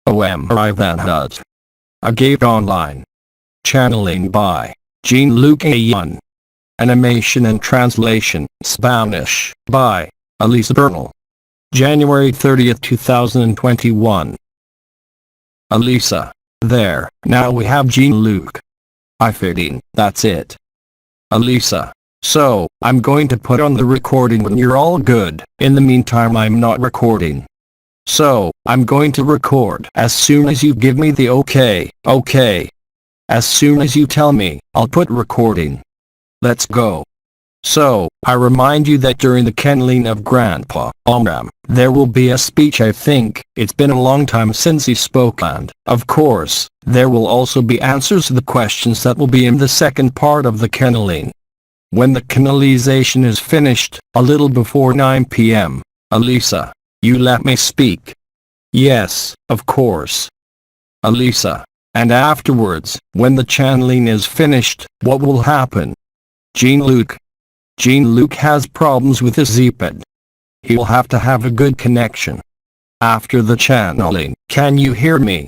Aïvanhov. Agape Online. Channeling by Jean-Luc Ayoun. Animation and translation, Spanish, by Elisa Bernal. January 30th, 2021. Elisa. There, now we have Jean-Luc. I fitting, that's it. Elisa. So, I'm going to put on the recording when you're all good. In the meantime I'm not recording. So, I'm going to record as soon as you give me the okay. As soon as you tell me, I'll put recording. Let's go. So, I remind you that during the kenneling of Grandpa Omram, there will be a speech. I think it's been a long time since he spoke, and, of course, there will also be answers to the questions that will be in the second part of the kenneling. When the kennelization is finished, a little before 9 p.m., Elisa, you let me speak. Yes, of course. Elisa. And afterwards, when the channeling is finished, what will happen? Jean-Luc. Jean-Luc has problems with his iPad. He will have to have a good connection. After the channeling, can you hear me?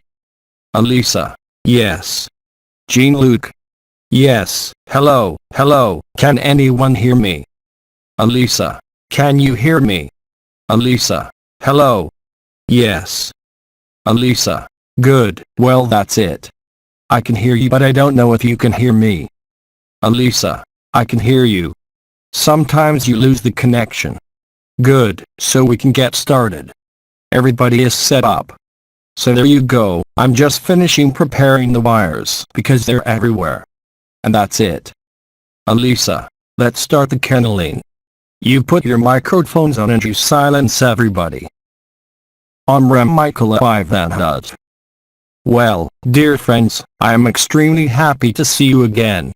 Elisa. Yes. Jean-Luc. Yes, hello, can anyone hear me? Elisa. Can you hear me? Elisa. Hello. Yes. Elisa. Good, well that's it. I can hear you but I don't know if you can hear me. Elisa. I can hear you. Sometimes you lose the connection. Good, so we can get started. Everybody is set up. So there you go, I'm just finishing preparing the wires because they're everywhere. And that's it. Elisa. Let's start the kenneling. You put your microphones on and you silence everybody. Omram Michael Aïvanhov. Well, dear friends, I am extremely happy to see you again.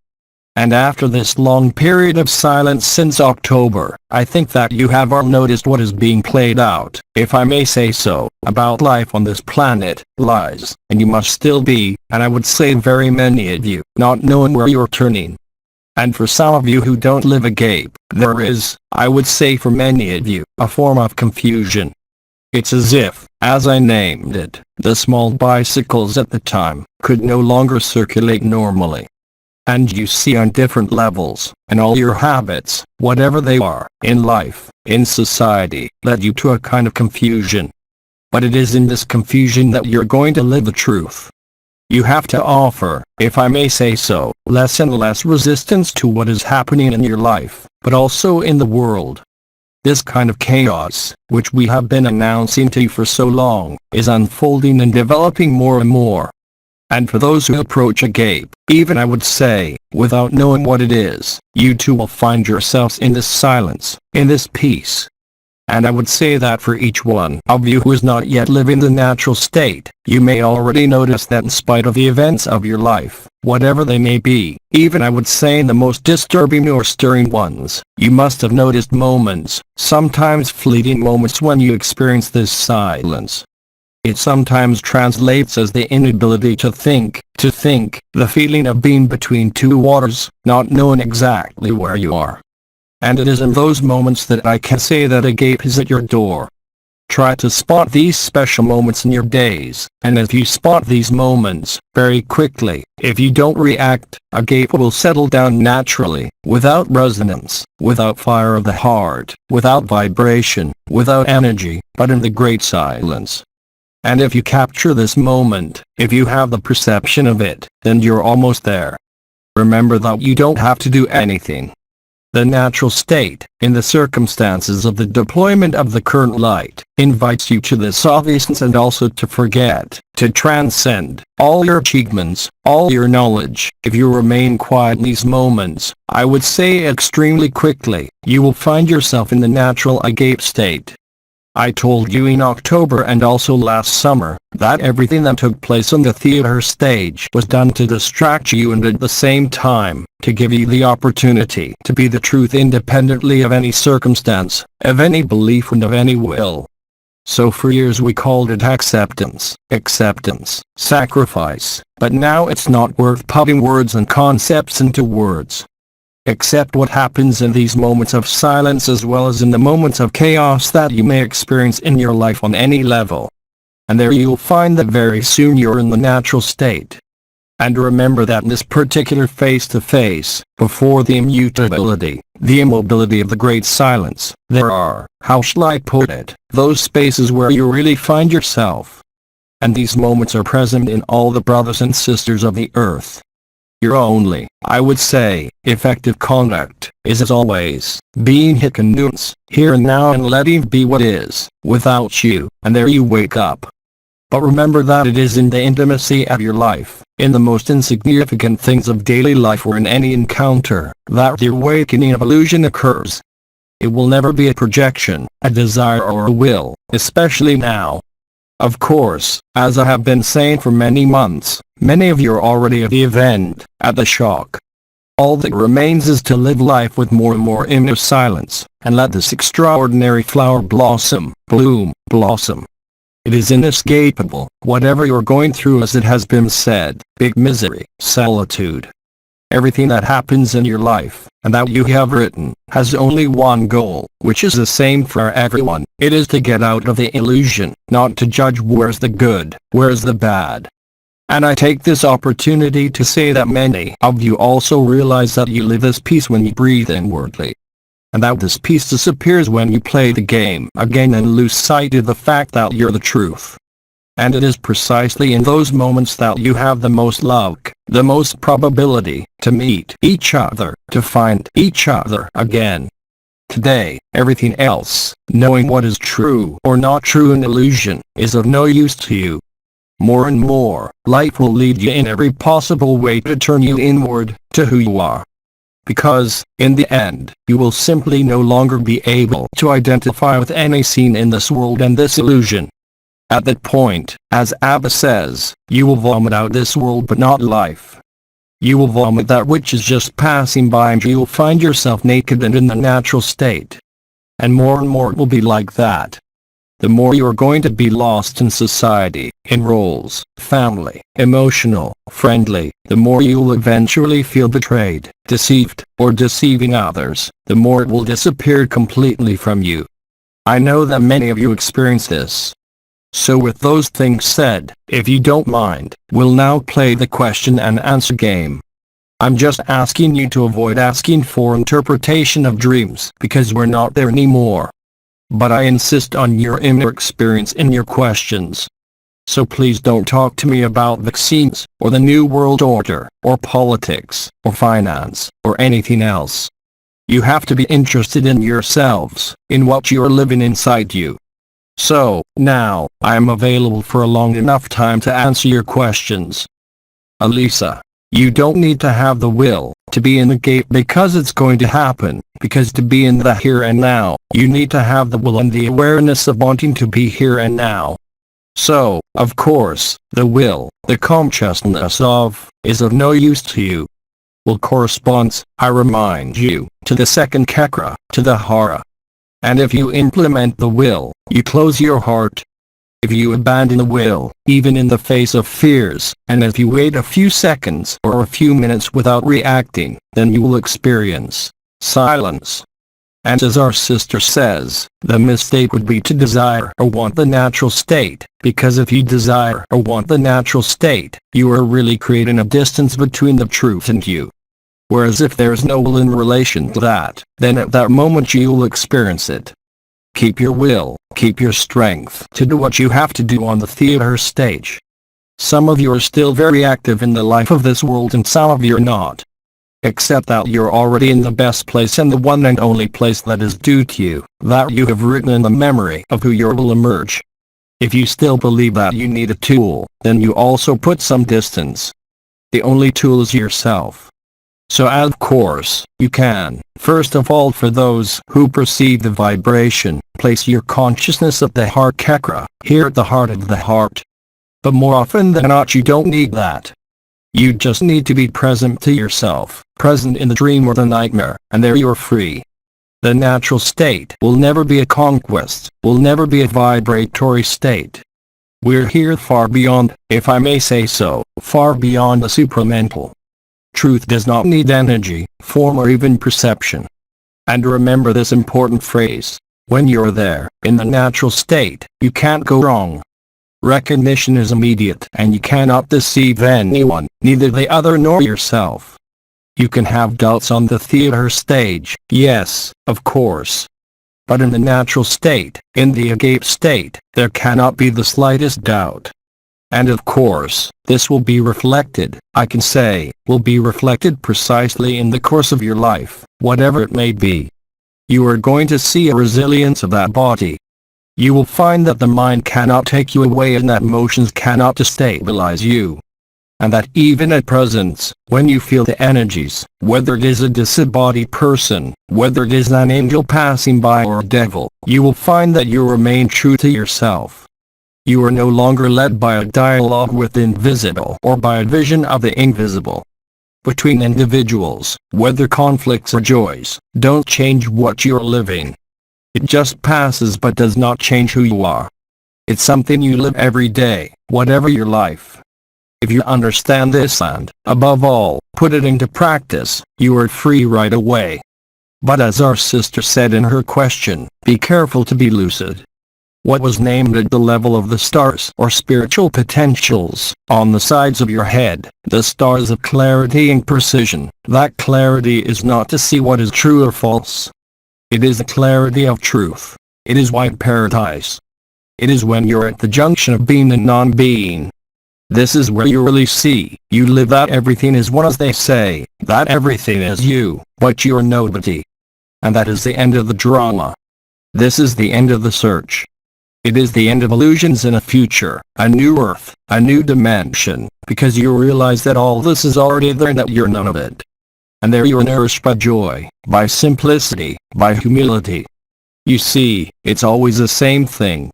And after this long period of silence since October, I think that you have all noticed what is being played out, if I may say so, about life on this planet, lies, and you must still be, and I would say very many of you, not knowing where you're turning. And for some of you who don't live agape, there is, I would say for many of you, a form of confusion. It's as if, as I named it, the small bicycles at the time, could no longer circulate normally. And you see on different levels, and all your habits, whatever they are, in life, in society, led you to a kind of confusion. But it is in this confusion that you're going to live the truth. You have to offer, if I may say so, less and less resistance to what is happening in your life, but also in the world. This kind of chaos, which we have been announcing to you for so long, is unfolding and developing more and more. And for those who approach agape, even I would say, without knowing what it is, you too will find yourselves in this silence, in this peace. And I would say that for each one of you who is not yet living the natural state, you may already notice that in spite of the events of your life, whatever they may be, even I would say the most disturbing or stirring ones, you must have noticed moments, sometimes fleeting moments when you experience this silence. It sometimes translates as the inability to think, the feeling of being between two waters, not knowing exactly where you are. And it is in those moments that I can say that agape is at your door. Try to spot these special moments in your days, and if you spot these moments, very quickly, if you don't react, agape will settle down naturally, without resonance, without fire of the heart, without vibration, without energy, but in the great silence. And if you capture this moment, if you have the perception of it, then you're almost there. Remember that you don't have to do anything. The natural state, in the circumstances of the deployment of the current light, invites you to this obviousness and also to forget, to transcend, all your achievements, all your knowledge. If you remain quiet in these moments, I would say extremely quickly, you will find yourself in the natural agape state. I told you in October and also last summer, that everything that took place on the theater stage was done to distract you and at the same time, to give you the opportunity to be the truth independently of any circumstance, of any belief and of any will. So for years we called it acceptance, sacrifice, but now it's not worth putting words and concepts into words. Accept what happens in these moments of silence as well as in the moments of chaos that you may experience in your life on any level. and there you'll find that very soon you're in the natural state. And remember that in this particular face-to-face, before the immutability, the immobility of the great silence, there are, how shall I put it, those spaces where you really find yourself. And these moments are present in all the brothers and sisters of the earth. Your only, I would say, effective conduct, is as always, being hikanoons, here and now, and letting be what is, without you, and there you wake up. But remember that it is in the intimacy of your life, in the most insignificant things of daily life or in any encounter, that the awakening of illusion occurs. It will never be a projection, a desire or a will, especially now. Of course, as I have been saying for many months, many of you are already at the event, at the shock. All that remains is to live life with more and more inner silence, and let this extraordinary flower blossom, bloom, blossom. It is inescapable, whatever you're going through, as it has been said, big misery, solitude. Everything that happens in your life, and that you have written, has only one goal, which is the same for everyone. It is to get out of the illusion, not to judge where's the good, where's the bad. And I take this opportunity to say that many of you also realize that you live this peace when you breathe inwardly. And that this peace disappears when you play the game again and lose sight of the fact that you're the truth. And it is precisely in those moments that you have the most luck, the most probability, to meet each other, to find each other again. Today, everything else, knowing what is true or not true in illusion, is of no use to you. More and more, life will lead you in every possible way to turn you inward, to who you are. Because, in the end, you will simply no longer be able to identify with any scene in this world and this illusion. At that point, as Abba says, you will vomit out this world but not life. You will vomit that which is just passing by, and you will find yourself naked and in the natural state. And more it will be like that. The more you are going to be lost in society, in roles, family, emotional, friendly, the more you will eventually feel betrayed, deceived, or deceiving others, the more it will disappear completely from you. I know that many of you experience this. So with those things said, if you don't mind, we'll now play the question and answer game. I'm just asking you to avoid asking for interpretation of dreams, because we're not there anymore. But I insist on your inner experience in your questions. So please don't talk to me about vaccines, or the New World Order, or politics, or finance, or anything else. You have to be interested in yourselves, in what you are living inside you. So, now, I am available for a long enough time to answer your questions. Alisa, you don't need to have the will to be in the gate because it's going to happen, because to be in the here and now, you need to have the will and the awareness of wanting to be here and now. So, of course, the will, the consciousness of, is of no use to you. Will corresponds, I remind you, to the second chakra, to the hara. And if you implement the will, you close your heart. If you abandon the will, even in the face of fears, and if you wait a few seconds or a few minutes without reacting, then you will experience silence. And as our sister says, the mistake would be to desire or want the natural state, because if you desire or want the natural state, you are really creating a distance between the truth and you. Whereas if there is no will in relation to that, then at that moment you will experience it. Keep your will, keep your strength to do what you have to do on the theater stage. Some of you are still very active in the life of this world and some of you are not. Accept that you're already in the best place and the one and only place that is due to you, that you have written in the memory of who you will emerge. If you still believe that you need a tool, then you also put some distance. The only tool is yourself. So of course, you can, first of all, for those who perceive the vibration, place your consciousness at the heart chakra, here at the heart of the heart. But more often than not you don't need that. You just need to be present to yourself, present in the dream or the nightmare, and there you're free. The natural state will never be a conquest, will never be a vibratory state. We're here far beyond, if I may say so, far beyond the supramental. Truth does not need energy, form or even perception. And remember this important phrase, when you're there, in the natural state, you can't go wrong. Recognition is immediate and you cannot deceive anyone, neither the other nor yourself. You can have doubts on the theater stage, yes, of course. But in the natural state, in the agape state, there cannot be the slightest doubt. And of course, this will be reflected, I can say, will be reflected precisely in the course of your life, whatever it may be. You are going to see a resilience of that body. You will find that the mind cannot take you away and that emotions cannot destabilize you. And that even at presence, when you feel the energies, whether it is a disembodied person, whether it is an angel passing by or a devil, you will find that you remain true to yourself. You are no longer led by a dialogue with the invisible or by a vision of the invisible. Between individuals, whether conflicts or joys, don't change what you're living. It just passes but does not change who you are. It's something you live every day, whatever your life. If you understand this and, above all, put it into practice, you are free right away. But as our sister said in her question, be careful to be lucid. What was named at the level of the stars or spiritual potentials, on the sides of your head, the stars of clarity and precision, that clarity is not to see what is true or false. It is the clarity of truth. It is white paradise. It is when you're at the junction of being and non-being. This is where you really see, you live that everything is one, as they say, that everything is you, but you are nobody. And that is the end of the drama. This is the end of the search. It is the end of illusions in a future, a new earth, a new dimension, because you realize that all this is already there and that you're none of it. And there you are nourished by joy, by simplicity, by humility. You see, it's always the same thing.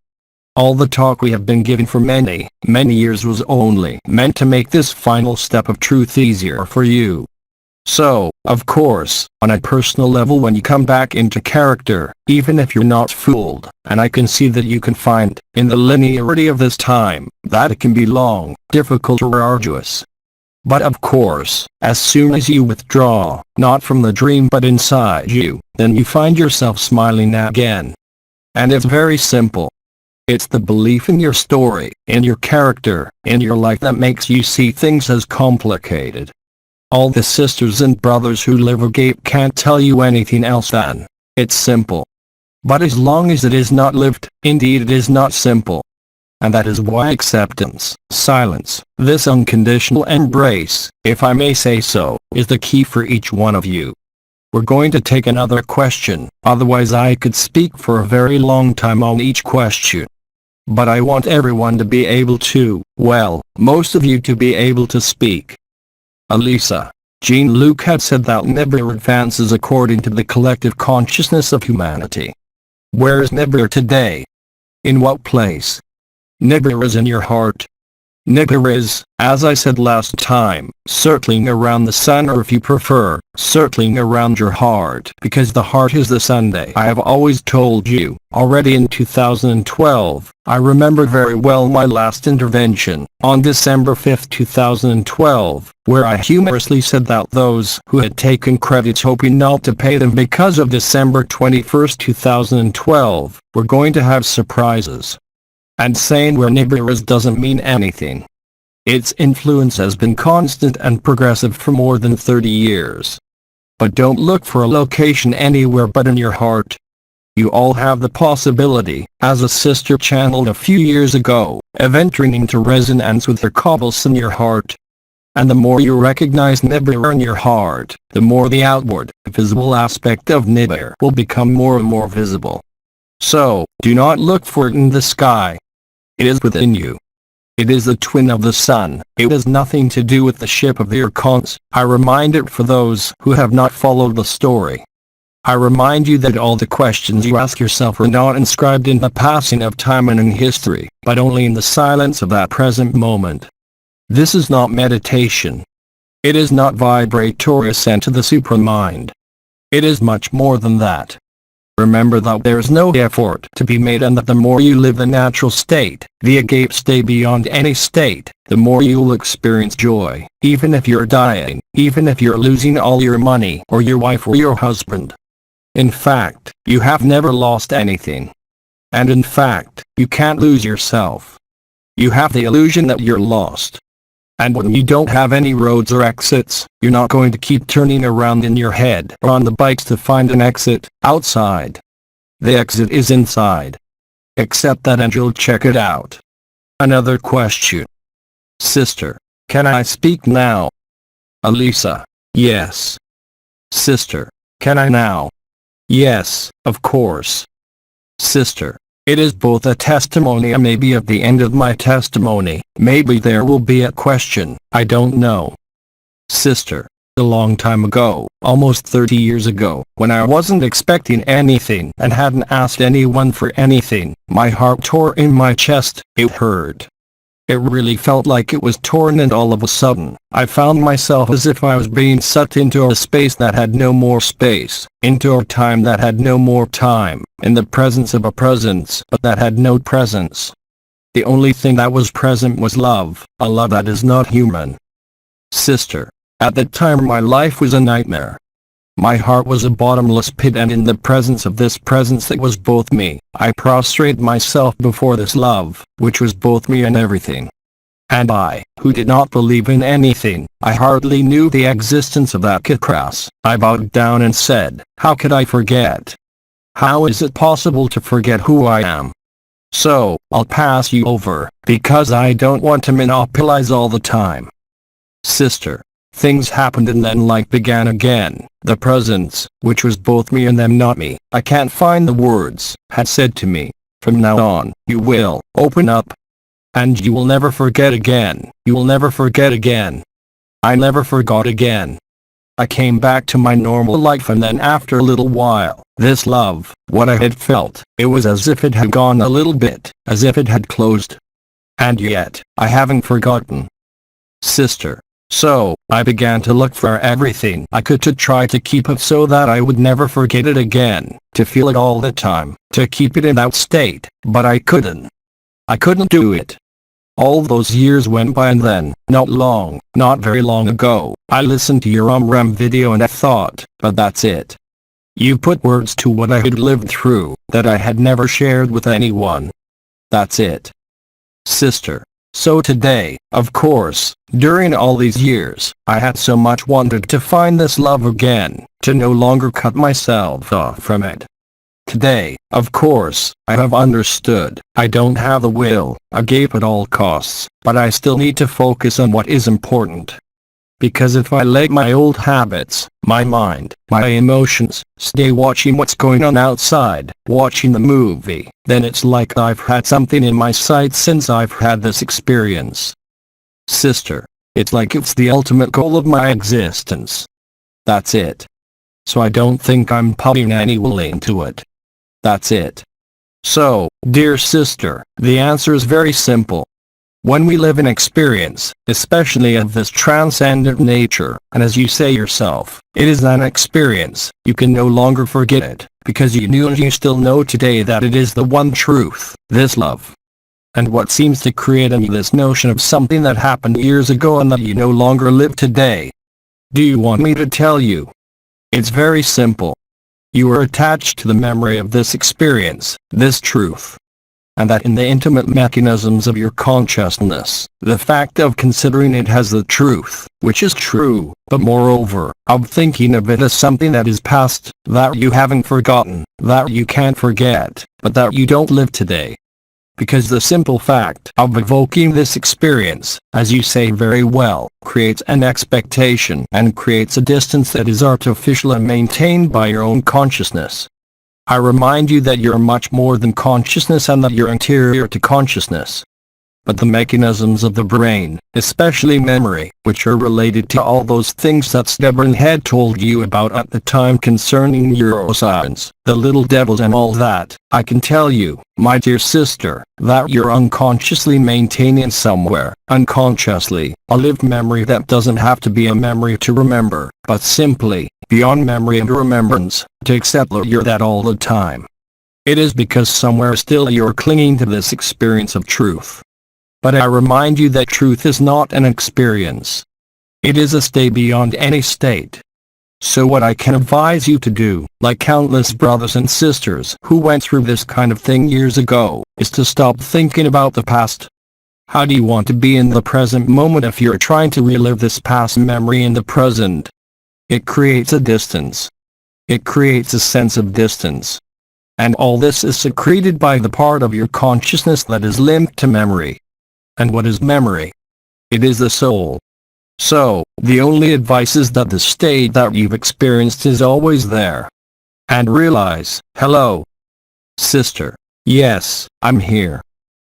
All the talk we have been given for many, many years was only meant to make this final step of truth easier for you. So, of course, on a personal level, when you come back into character, even if you're not fooled, and I can see that you can find, in the linearity of this time, that it can be long, difficult or arduous. But of course, as soon as you withdraw, not from the dream but inside you, then you find yourself smiling again. And it's very simple. It's the belief in your story, in your character, in your life that makes you see things as complicated. All the sisters and brothers who live agape can't tell you anything else than, it's simple. But as long as it is not lived, indeed it is not simple. And that is why acceptance, silence, this unconditional embrace, if I may say so, is the key for each one of you. We're going to take another question, otherwise I could speak for a very long time on each question. But I want everyone to be able to, well, most of you to be able to speak. Elisa, Jean-Luc had said that Nibiru advances according to the collective consciousness of humanity. Where is Nibiru today? In what place? Nibiru is in your heart. Nibiru is, as I said last time, circling around the sun, or if you prefer, circling around your heart, because the heart is the Sunday. I have always told you, already in 2012, I remember very well my last intervention, on December 5, 2012, where I humorously said that those who had taken credits hoping not to pay them because of December 21, 2012, were going to have surprises. And saying where Nibiru is doesn't mean anything. Its influence has been constant and progressive for more than 30 years. But don't look for a location anywhere but in your heart. You all have the possibility, as a sister channeled a few years ago, of entering into resonance with her cobbles in your heart. And the more you recognize Nibiru in your heart, the more the outward, visible aspect of Nibiru will become more and more visible. So, do not look for it in the sky. It is within you. It is the twin of the sun. It has nothing to do with the ship of the Archons. I remind it for those who have not followed the story. I remind you that all the questions you ask yourself are not inscribed in the passing of time and in history, but only in the silence of that present moment. This is not meditation. It is not vibratory ascent to the supramind. It is much more than that. Remember that there is no effort to be made, and that the more you live the natural state, the agape state beyond any state, the more you will experience joy, even if you're dying, even if you're losing all your money or your wife or your husband. In fact, you have never lost anything. And in fact, you can't lose yourself. You have the illusion that you're lost. And when you don't have any roads or exits, you're not going to keep turning around in your head or on the bikes to find an exit outside. The exit is inside. Accept that and you'll check it out. Another question. Sister, can I speak now? Elisa, yes. Sister, can I now? Yes, of course. Sister, it is both a testimony and maybe at the end of my testimony, maybe there will be a question, I don't know. Sister, a long time ago, almost 30 years ago, when I wasn't expecting anything and hadn't asked anyone for anything, my heart tore in my chest, it hurt. It really felt like it was torn, and all of a sudden, I found myself as if I was being sucked into a space that had no more space, into a time that had no more time, in the presence of a presence that had no presence. The only thing that was present was love, a love that is not human. Sister, at the time my life was a nightmare. My heart was a bottomless pit, and in the presence of this presence that was both me, I prostrated myself before this love, which was both me and everything. And I, who did not believe in anything, I hardly knew the existence of that Kitras, I bowed down and said, how could I forget? How is it possible to forget who I am? So, I'll pass you over, because I don't want to monopolize all the time. Sister, things happened and then life began again. The presence, which was both me and them, not me, I can't find the words, had said to me, from now on, you will open up. And you will never forget again. You will never forget again. I never forgot again. I came back to my normal life, and then after a little while, this love, what I had felt, it was as if it had gone a little bit, as if it had closed. And yet, I haven't forgotten. Sister. So, I began to look for everything I could to try to keep it so that I would never forget it again, to feel it all the time, to keep it in that state, but I couldn't. I couldn't do it. All those years went by, and then, not very long ago, I listened to your REM video and I thought, but that's it. You put words to what I had lived through, that I had never shared with anyone. That's it. Sister. So today, of course, during all these years, I had so much wanted to find this love again, to no longer cut myself off from it. Today, of course, I have understood, I don't have the will, agape at all costs, but I still need to focus on what is important. Because if I let my old habits, my mind, my emotions, stay watching what's going on outside, watching the movie, then it's like I've had something in my sight since I've had this experience. Sister, it's like it's the ultimate goal of my existence. That's it. So I don't think I'm putting any will into it. That's it. So, dear sister, the answer is very simple. When we live an experience, especially of this transcendent nature, and as you say yourself, it is an experience, you can no longer forget it, because you knew and you still know today that it is the one truth, this love. And what seems to create in you this notion of something that happened years ago and that you no longer live today? Do you want me to tell you? It's very simple. You are attached to the memory of this experience, this truth. And that in the intimate mechanisms of your consciousness, the fact of considering it as the truth, which is true, but moreover, of thinking of it as something that is past, that you haven't forgotten, that you can't forget, but that you don't live today. Because the simple fact of evoking this experience, as you say very well, creates an expectation and creates a distance that is artificial and maintained by your own consciousness. I remind you that you're much more than consciousness and that you're interior to consciousness. But the mechanisms of the brain, especially memory, which are related to all those things that stubborn head told you about at the time concerning neuroscience, the little devils and all that, I can tell you, my dear sister, that you're unconsciously maintaining somewhere, unconsciously, a lived memory that doesn't have to be a memory to remember, but simply, beyond memory and remembrance, to accept that you're that all the time. It is because somewhere still you're clinging to this experience of truth. But I remind you that truth is not an experience. It is a state beyond any state. So what I can advise you to do, like countless brothers and sisters who went through this kind of thing years ago, is to stop thinking about the past. How do you want to be in the present moment if you're trying to relive this past memory in the present? It creates a distance. It creates a sense of distance. And all this is secreted by the part of your consciousness that is linked to memory. And what is memory? It is the soul. So, the only advice is that the state that you've experienced is always there. And realize, hello. Sister. Yes, I'm here.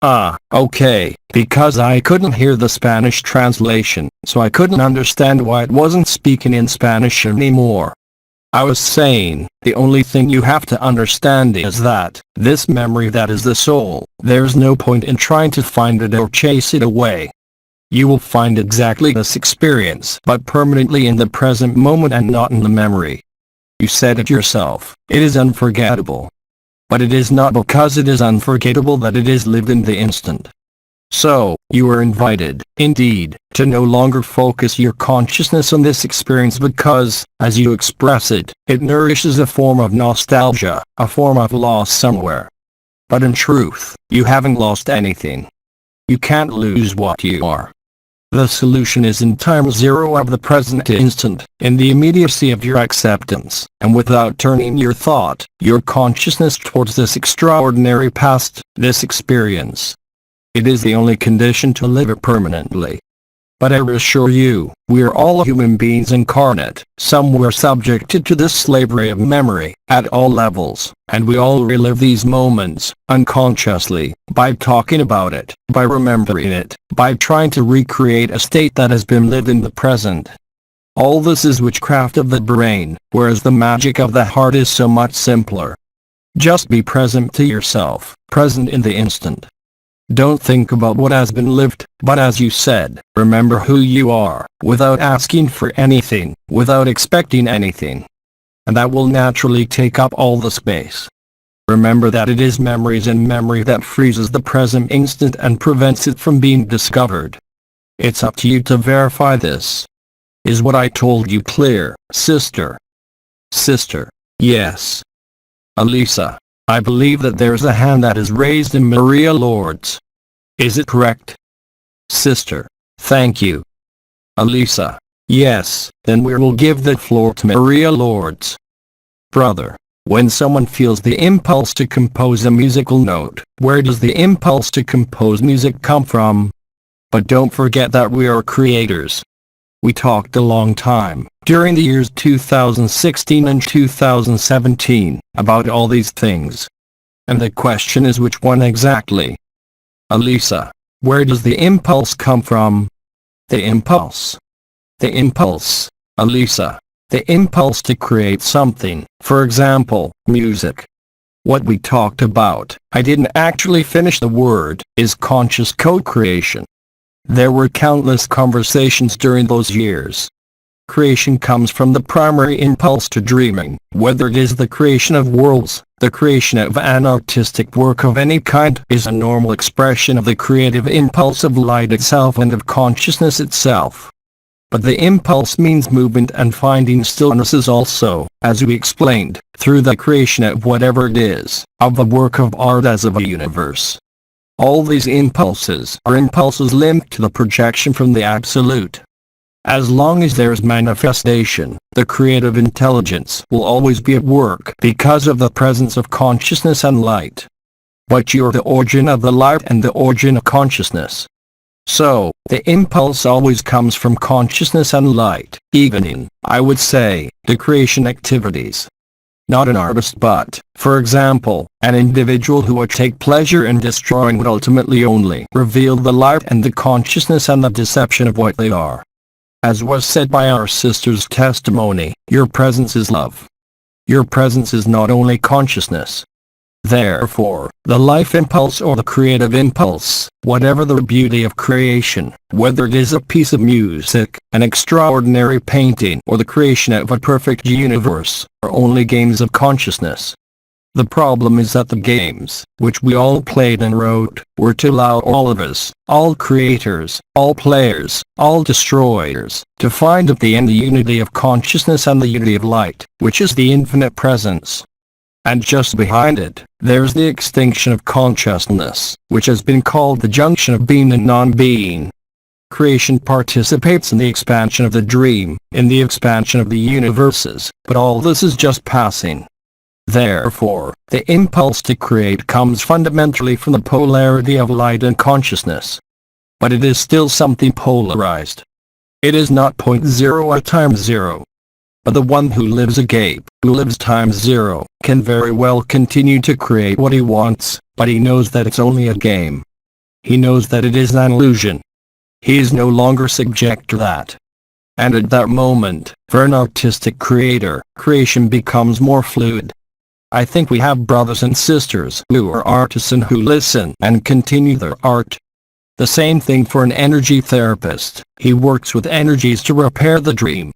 Ah, okay, because I couldn't hear the Spanish translation, so I couldn't understand why it wasn't speaking in Spanish anymore. I was saying, the only thing you have to understand is that, this memory that is the soul, there's no point in trying to find it or chase it away. You will find exactly this experience, but permanently in the present moment and not in the memory. You said it yourself, it is unforgettable. But it is not because it is unforgettable that it is lived in the instant. So, you are invited, indeed, to no longer focus your consciousness on this experience because, as you express it, it nourishes a form of nostalgia, a form of loss somewhere. But in truth, you haven't lost anything. You can't lose what you are. The solution is in time zero of the present instant, in the immediacy of your acceptance, and without turning your thought, your consciousness towards this extraordinary past, this experience. It is the only condition to live it permanently. But I assure you, we are all human beings incarnate, somewhere subjected to this slavery of memory, at all levels, and we all relive these moments, unconsciously, by talking about it, by remembering it, by trying to recreate a state that has been lived in the present. All this is witchcraft of the brain, whereas the magic of the heart is so much simpler. Just be present to yourself, present in the instant. Don't think about what has been lived, but as you said, remember who you are, without asking for anything, without expecting anything. And that will naturally take up all the space. Remember that it is memories and memory that freezes the present instant and prevents it from being discovered. It's up to you to verify this. Is what I told you clear, sister? Sister. Yes. Elisa. I believe that there's a hand that is raised in Maria Lourdes. Is it correct? Sister. Thank you. Elisa. Yes, then we will give the floor to Maria Lourdes. Brother. When someone feels the impulse to compose a musical note, where does the impulse to compose music come from? But don't forget that we are creators. We talked a long time, during the years 2016 and 2017, about all these things. And the question is which one exactly? Elisa, where does the impulse come from? The impulse. The impulse, Elisa. The impulse to create something, for example, music. What we talked about, I didn't actually finish the word, is conscious co-creation. There were countless conversations during those years. Creation comes from the primary impulse to dreaming, whether it is the creation of worlds, the creation of an artistic work of any kind is a normal expression of the creative impulse of light itself and of consciousness itself. But the impulse means movement and finding stillnesses also, as we explained, through the creation of whatever it is, of the work of art as of a universe. All these impulses are impulses linked to the projection from the Absolute. As long as there is manifestation, the creative intelligence will always be at work because of the presence of consciousness and light. But you are the origin of the light and the origin of consciousness. So, the impulse always comes from consciousness and light, even in, I would say, the creation activities. Not an artist but, for example, an individual who would take pleasure in destroying would ultimately only reveal the light and the consciousness and the deception of what they are. As was said by our sister's testimony, your presence is love. Your presence is not only consciousness. Therefore, the life impulse or the creative impulse, whatever the beauty of creation, whether it is a piece of music, an extraordinary painting, or the creation of a perfect universe, are only games of consciousness. The problem is that the games, which we all played and wrote, were to allow all of us, all creators, all players, all destroyers, to find at the end the unity of consciousness and the unity of light, which is the infinite presence. And just behind it, there's the extinction of consciousness, which has been called the junction of being and non-being. Creation participates in the expansion of the dream, in the expansion of the universes, but all this is just passing. Therefore, the impulse to create comes fundamentally from the polarity of light and consciousness. But it is still something polarized. It is not point zero at time zero. But the one who lives agape, who lives times zero, can very well continue to create what he wants, but he knows that it's only a game. He knows that it is an illusion. He is no longer subject to that. And at that moment, for an artistic creator, creation becomes more fluid. I think we have brothers and sisters who are artists and who listen and continue their art. The same thing for an energy therapist. He works with energies to repair the dream.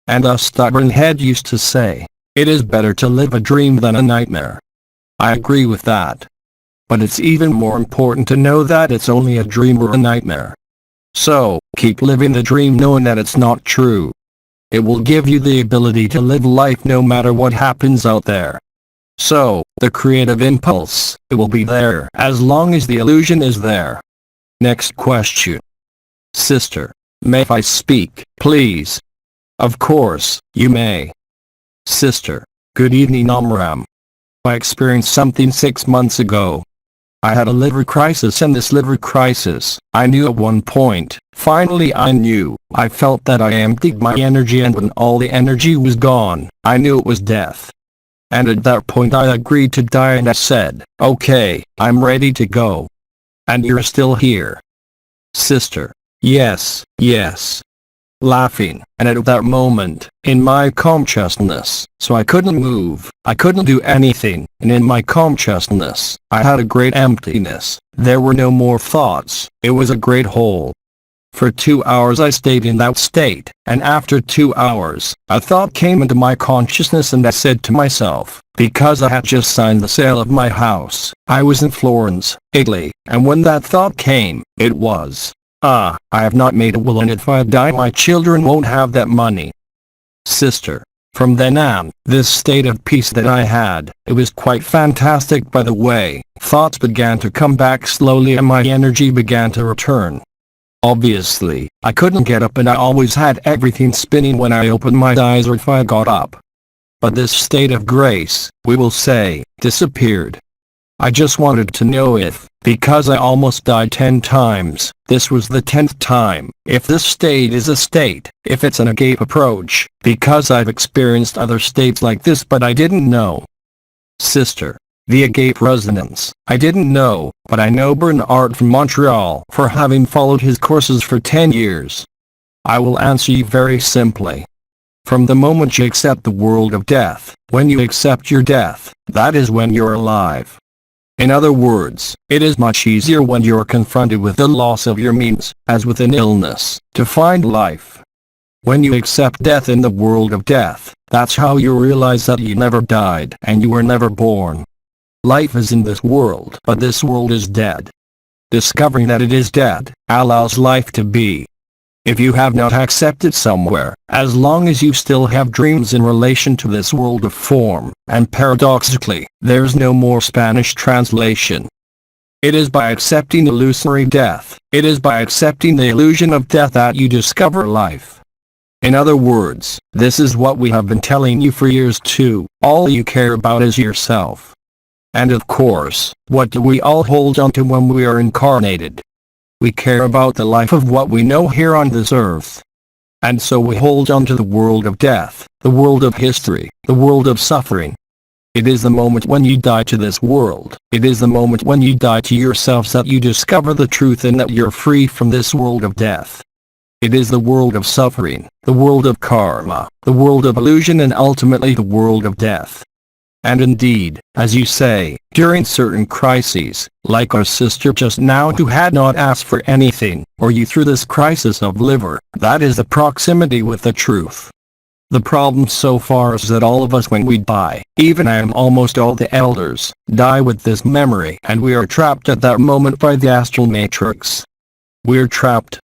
And a stubborn head used to say, it is better to live a dream than a nightmare. I agree with that. But it's even more important to know that it's only a dream or a nightmare. So, keep living the dream knowing that it's not true. It will give you the ability to live life no matter what happens out there. So, the creative impulse, it will be there as long as the illusion is there. Next question. Sister, may I speak, please? Of course, you may. Sister, good evening Amram. I experienced something 6 months ago. I had a liver crisis, and this liver crisis, I knew at one point, finally I knew. I felt that I emptied my energy, and when all the energy was gone, I knew it was death. And at that point I agreed to die, and I said, okay, I'm ready to go. And you're still here. Sister, yes, yes. Laughing, and at that moment, in my consciousness, so I couldn't move, I couldn't do anything, and in my consciousness, I had a great emptiness. There were no more thoughts, it was a great hole. For 2 hours I stayed in that state, and after 2 hours, a thought came into my consciousness, and I said to myself, because I had just signed the sale of my house, I was in Florence, Italy, and when that thought came, it was, I have not made a will, and if I die my children won't have that money. Sister, from then on, this state of peace that I had, it was quite fantastic by the way, thoughts began to come back slowly and my energy began to return. Obviously, I couldn't get up, and I always had everything spinning when I opened my eyes or if I got up. But this state of grace, we will say, disappeared. I just wanted to know if, because I almost died 10 times, this was the 10th time, if this state is a state, if it's an agape approach, because I've experienced other states like this but I didn't know. Sister, the agape resonance, I didn't know, but I know Bernard from Montreal for having followed his courses for 10 years. I will answer you very simply. From the moment you accept the world of death, when you accept your death, that is when you're alive. In other words, it is much easier when you're confronted with the loss of your means, as with an illness, to find life. When you accept death in the world of death, that's how you realize that you never died and you were never born. Life is in this world, but this world is dead. Discovering that it is dead allows life to be. If you have not accepted somewhere, as long as you still have dreams in relation to this world of form, and paradoxically, there's no more Spanish translation. It is by accepting illusory death, it is by accepting the illusion of death that you discover life. In other words, this is what we have been telling you for years too, all you care about is yourself. And of course, what do we all hold on to when we are incarnated? We care about the life of what we know here on this earth. And so we hold on to the world of death, the world of history, the world of suffering. It is the moment when you die to this world, it is the moment when you die to yourselves that you discover the truth and that you're free from this world of death. It is the world of suffering, the world of karma, the world of illusion, and ultimately the world of death. And indeed, as you say, during certain crises, like our sister just now who had not asked for anything, or you through this crisis of liver, that is the proximity with the truth. The problem so far is that all of us when we die, even I am almost all the elders, die with this memory, and we are trapped at that moment by the astral matrix. We're trapped.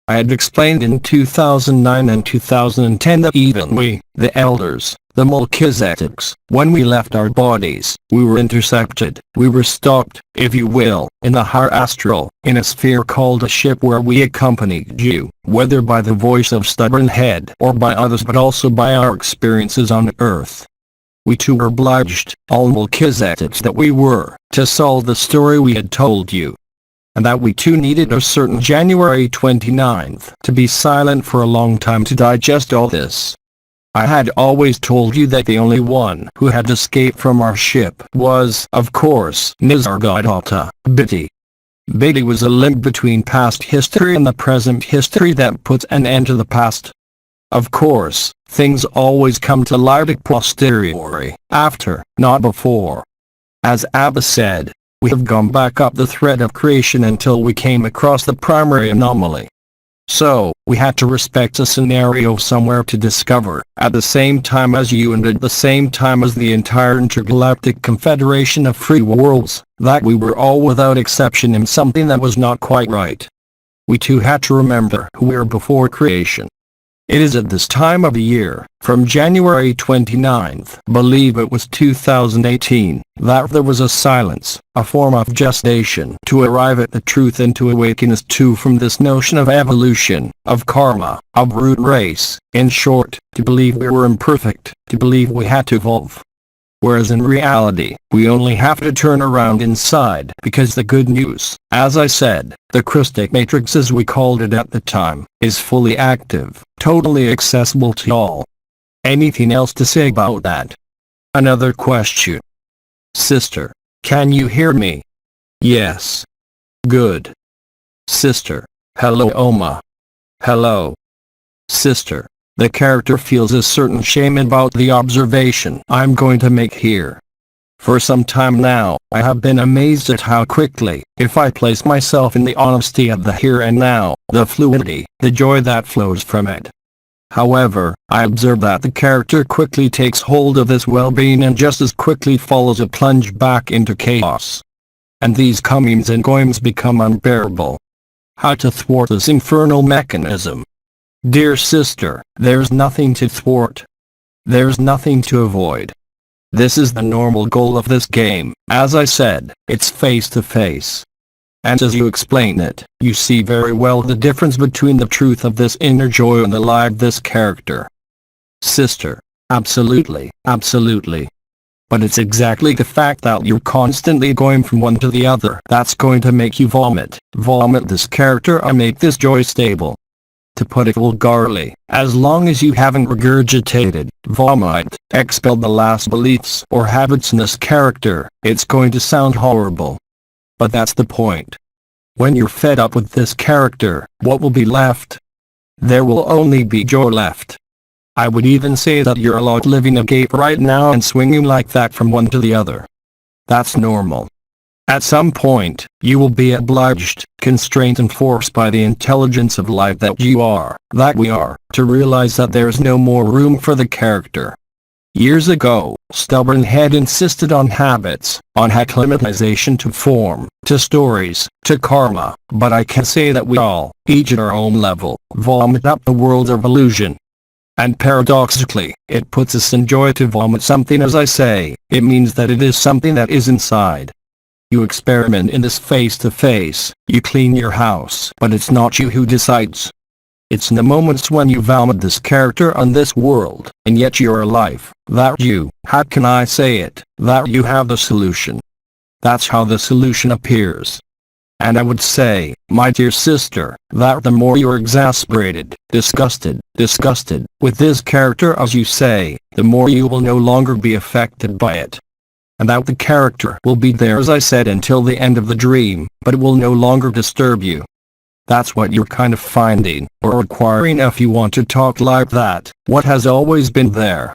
I had explained in 2009 and 2010 that even we, the elders, the Melchizedeks. When we left our bodies, we were intercepted, we were stalked, if you will, in the higher astral, in a sphere called a ship where we accompanied you, whether by the voice of stubborn head or by others but also by our experiences on Earth. We too were obliged, all Melchizedeks that we were, to solve the story we had told you. And that we too needed a certain January 29th to be silent for a long time to digest all this. I had always told you that the only one who had escaped from our ship was, of course, Nisargadatta, Bitty. Bitty was a link between past history and the present history that puts an end to the past. Of course, things always come to light a posteriori, after, not before. As Abba said, we have gone back up the thread of creation until we came across the primary anomaly. So, we had to respect a scenario somewhere to discover, at the same time as you and at the same time as the entire intergalactic confederation of free worlds, that we were all without exception in something that was not quite right. We too had to remember who we were before creation. It is at this time of the year, from January 29th, believe it was 2018, that there was a silence, a form of gestation, to arrive at the truth and to awaken us too from this notion of evolution, of karma, of root race, in short, to believe we were imperfect, to believe we had to evolve. Whereas in reality, we only have to turn around inside, because the good news, as I said, the Christic Matrix as we called it at the time, is fully active, totally accessible to all. Anything else to say about that? Another question. Sister, can you hear me? Yes. Good. Sister, hello Oma. Hello. Sister. The character feels a certain shame about the observation I'm going to make here. For some time now, I have been amazed at how quickly, if I place myself in the honesty of the here and now, the fluidity, the joy that flows from it. However, I observe that the character quickly takes hold of this well-being and just as quickly follows a plunge back into chaos. And these comings and goings become unbearable. How to thwart this infernal mechanism? Dear sister, there's nothing to thwart. There's nothing to avoid. This is the normal goal of this game. As I said, it's face to face. And as you explain it, you see very well the difference between the truth of this inner joy and the lie of this character. Sister, absolutely, absolutely. But it's exactly the fact that you're constantly going from one to the other that's going to make you vomit. Vomit this character and make this joy stable. To put it vulgarly, as long as you haven't regurgitated, vomit, expelled the last beliefs or habits in this character, it's going to sound horrible. But that's the point. When you're fed up with this character, what will be left? There will only be joy left. I would even say that you're a lot living agape right now and swinging like that from one to the other. That's normal. At some point, you will be obliged, constrained and forced by the intelligence of life that you are, that we are, to realize that there is no more room for the character. Years ago, stubborn head insisted on habits, on acclimatization to form, to stories, to karma, but I can say that we all, each at our own level, vomit up the world of illusion. And paradoxically, it puts us in joy to vomit something. As I say, it means that it is something that is inside. You experiment in this face-to-face, you clean your house, but it's not you who decides. It's in the moments when you vomit this character on this world, and yet you're alive, that you, how can I say it, that you have the solution. That's how the solution appears. And I would say, my dear sister, that the more you're exasperated, disgusted with this character as you say, the more you will no longer be affected by it. And that the character will be there as I said until the end of the dream, but it will no longer disturb you. That's what you're kind of finding, or acquiring if you want to talk like that, what has always been there.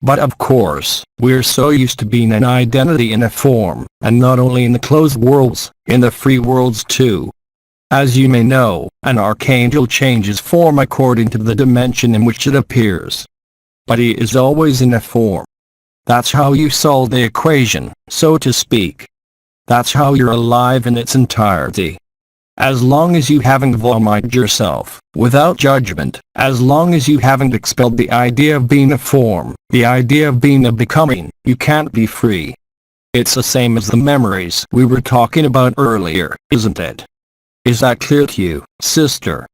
But of course, we're so used to being an identity in a form, and not only in the closed worlds, in the free worlds too. As you may know, an archangel changes form according to the dimension in which it appears. But he is always in a form. That's how you solve the equation, so to speak. That's how you're alive in its entirety. As long as you haven't vomited yourself, without judgment, as long as you haven't expelled the idea of being a form, the idea of being a becoming, you can't be free. It's the same as the memories we were talking about earlier, isn't it? Is that clear to you, sister?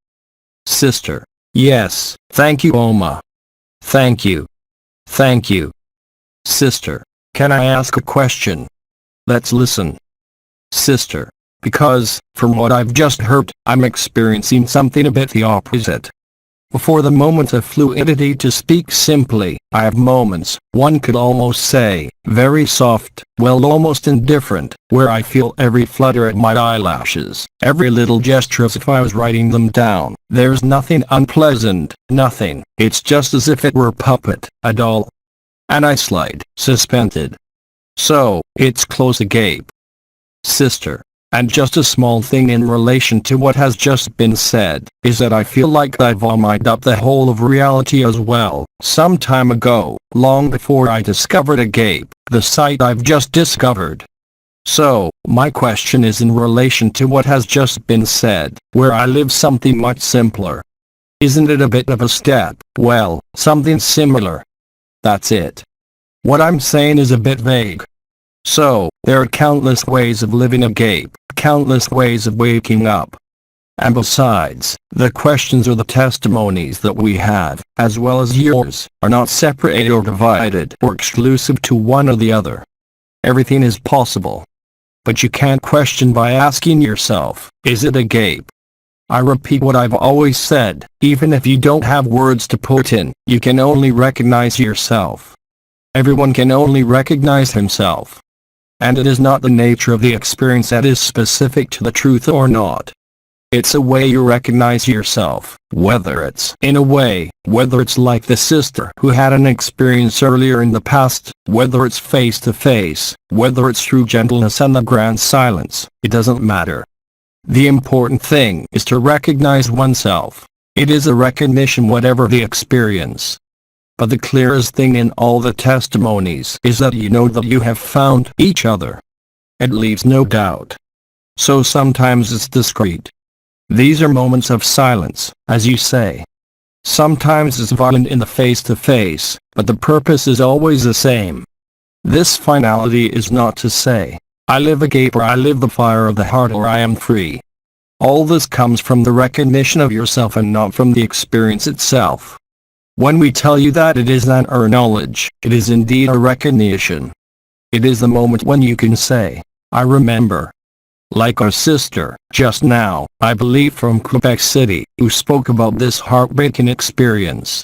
Sister. Yes, thank you, Oma. Thank you. Thank you. Sister, can I ask a question? Let's listen. Sister. Because, from what I've just heard, I'm experiencing something a bit the opposite. Before the moment of fluidity, to speak simply, I have moments, one could almost say, very soft, well, almost indifferent, where I feel every flutter at my eyelashes, every little gesture as if I was writing them down. There's nothing unpleasant, nothing, it's just as if it were a puppet, a doll. And I slide, suspended. So, it's close agape. Sister. And just a small thing in relation to what has just been said, is that I feel like I vomited up the whole of reality as well, some time ago, long before I discovered agape, the sight I've just discovered. So, my question is in relation to what has just been said, where I live something much simpler. Isn't it a bit of a step? Well, something similar. That's it. What I'm saying is a bit vague. So, there are countless ways of living agape, countless ways of waking up. And besides, the questions or the testimonies that we have, as well as yours, are not separated or divided or exclusive to one or the other. Everything is possible. But you can't question by asking yourself, is it agape? I repeat what I've always said, even if you don't have words to put in, you can only recognize yourself. Everyone can only recognize himself. And it is not the nature of the experience that is specific to the truth or not. It's a way you recognize yourself, whether it's in a way, whether it's like the sister who had an experience earlier in the past, whether it's face to face, whether it's through gentleness and the grand silence, it doesn't matter. The important thing is to recognize oneself. It is a recognition whatever the experience. But the clearest thing in all the testimonies is that you know that you have found each other. It leaves no doubt. So sometimes it's discreet. These are moments of silence, as you say. Sometimes it's violent in the face-to-face, but the purpose is always the same. This finality is not to say, I live agape or I live the fire of the heart or I am free. All this comes from the recognition of yourself and not from the experience itself. When we tell you that it is not our knowledge, it is indeed a recognition. It is the moment when you can say, I remember. Like our sister, just now, I believe from Quebec City, who spoke about this heartbreaking experience.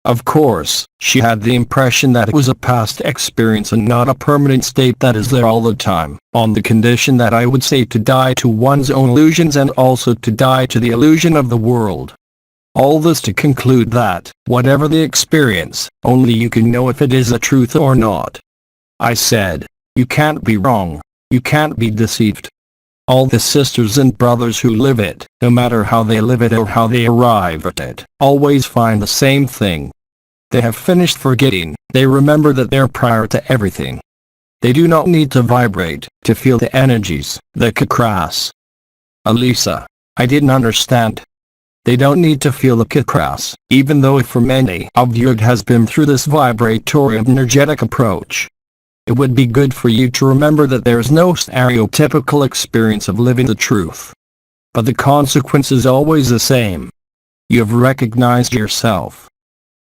Of course, she had the impression that it was a past experience and not a permanent state that is there all the time, on the condition that I would say to die to one's own illusions and also to die to the illusion of the world. All this to conclude that, whatever the experience, only you can know if it is a truth or not. I said, you can't be wrong, you can't be deceived. All the sisters and brothers who live it, no matter how they live it or how they arrive at it, always find the same thing. They have finished forgetting, they remember that they're prior to everything. They do not need to vibrate, to feel the energies, the kakras. Elisa, I didn't understand. They don't need to feel the kakras, even though for many of you it has been through this vibratory energetic approach. It would be good for you to remember that there is no stereotypical experience of living the truth. But the consequence is always the same. You have recognized yourself.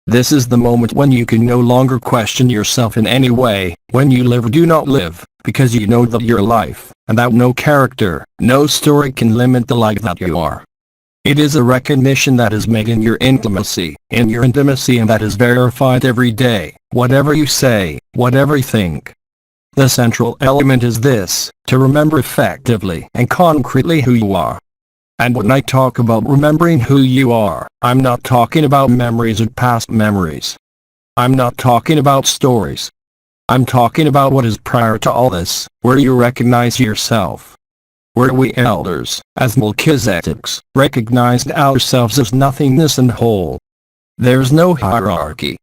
This is the moment when you can no longer question yourself in any way, when you live or do not live, because you know that your life, and that no character, no story can limit the light that you are. It is a recognition that is made in your intimacy, and that is verified every day, whatever you say, whatever you think. The central element is this, to remember effectively and concretely who you are. And when I talk about remembering who you are, I'm not talking about memories or past memories. I'm not talking about stories. I'm talking about what is prior to all this, where you recognize yourself. Where we elders, as Melchizedeks, recognized ourselves as nothingness and whole. There's no hierarchy.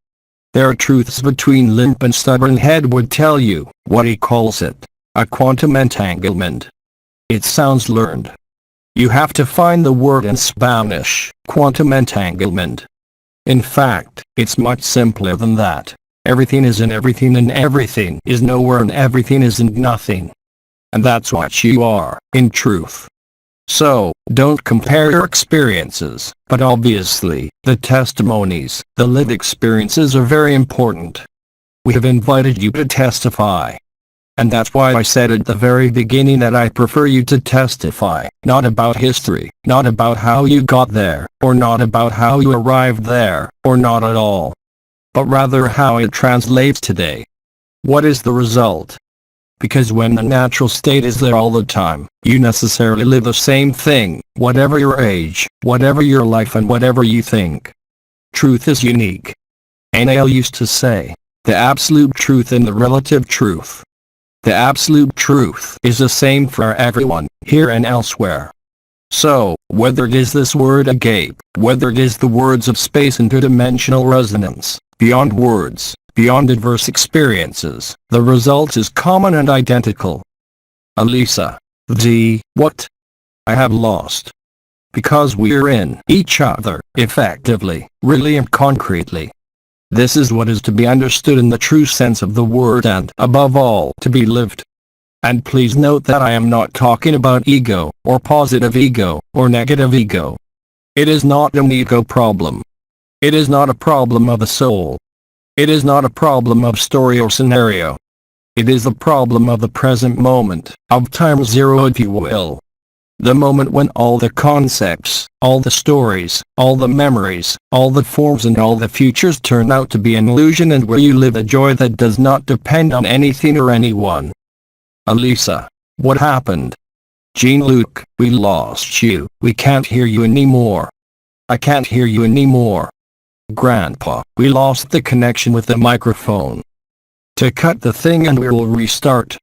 There are truths between limp and stubborn head would tell you, what he calls it, a quantum entanglement. It sounds learned. You have to find the word in Spanish, quantum entanglement. In fact, it's much simpler than that. Everything is in everything and everything is nowhere and everything is in nothing. And that's what you are, in truth. So, don't compare your experiences, but obviously, the testimonies, the lived experiences are very important. We have invited you to testify. And that's why I said at the very beginning that I prefer you to testify, not about history, not about how you got there, or not about how you arrived there, or not at all. But rather how it translates today. What is the result? Because when the natural state is there all the time, you necessarily live the same thing, whatever your age, whatever your life and whatever you think. Truth is unique. Nail used to say, the absolute truth and the relative truth. The absolute truth is the same for everyone, here and elsewhere. So, whether it is this word agape, whether it is the words of space interdimensional resonance, beyond words, beyond adverse experiences, the result is common and identical. Elisa. What? I have lost. Because we're in each other, effectively, really and concretely. This is what is to be understood in the true sense of the word and, above all, to be lived. And please note that I am not talking about ego, or positive ego, or negative ego. It is not an ego problem. It is not a problem of the soul. It is not a problem of story or scenario. It is the problem of the present moment, of time zero if you will. The moment when all the concepts, all the stories, all the memories, all the forms and all the futures turn out to be an illusion and where you live a joy that does not depend on anything or anyone. Elisa. What happened? Jean-Luc, we lost you. We can't hear you anymore. I can't hear you anymore. Grandpa, we lost the connection with the microphone. To cut the thing and we will restart.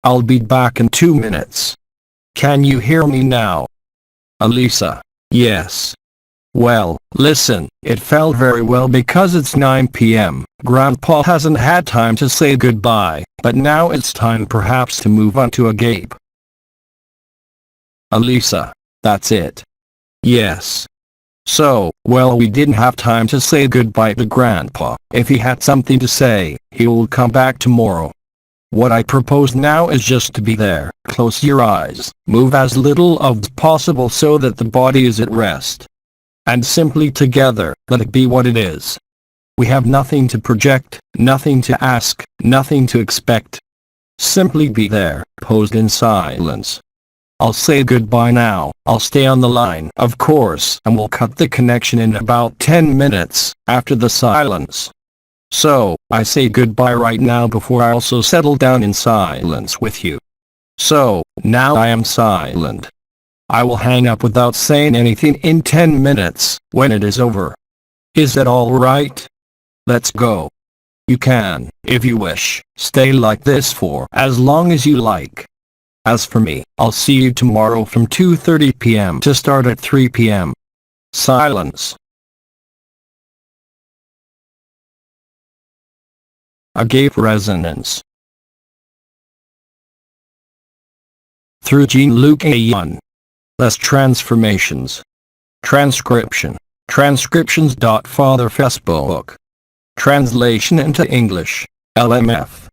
I'll be back in 2 minutes. Can you hear me now? Elisa. Yes. Well, listen, it felt very well because it's 9 p.m. Grandpa hasn't had time to say goodbye, but now it's time perhaps to move on to agape. Elisa. That's it. Yes. So, well, we didn't have time to say goodbye to Grandpa. If he had something to say, he will come back tomorrow. What I propose now is just to be there, close your eyes, move as little as possible so that the body is at rest. And simply together, let it be what it is. We have nothing to project, nothing to ask, nothing to expect. Simply be there, posed in silence. I'll say goodbye now. I'll stay on the line, of course, and we'll cut the connection in about 10 minutes, after the silence. So, I say goodbye right now before I also settle down in silence with you. So, now I am silent. I will hang up without saying anything in 10 minutes, when it is over. Is that all right? Let's go. You can, if you wish, stay like this for as long as you like. As for me, I'll see you tomorrow from 2:30 p.m. to start at 3 p.m. Silence. Agape resonance. Through Jean-Luc Ayoun. Less transformations. Transcription. Transcriptions. Father Facebook. Translation into English. LMF.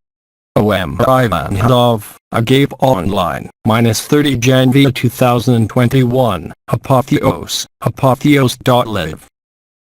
OM Aïvanhov, Agape Online, -30 January 2021, Apotheos, apotheos.live.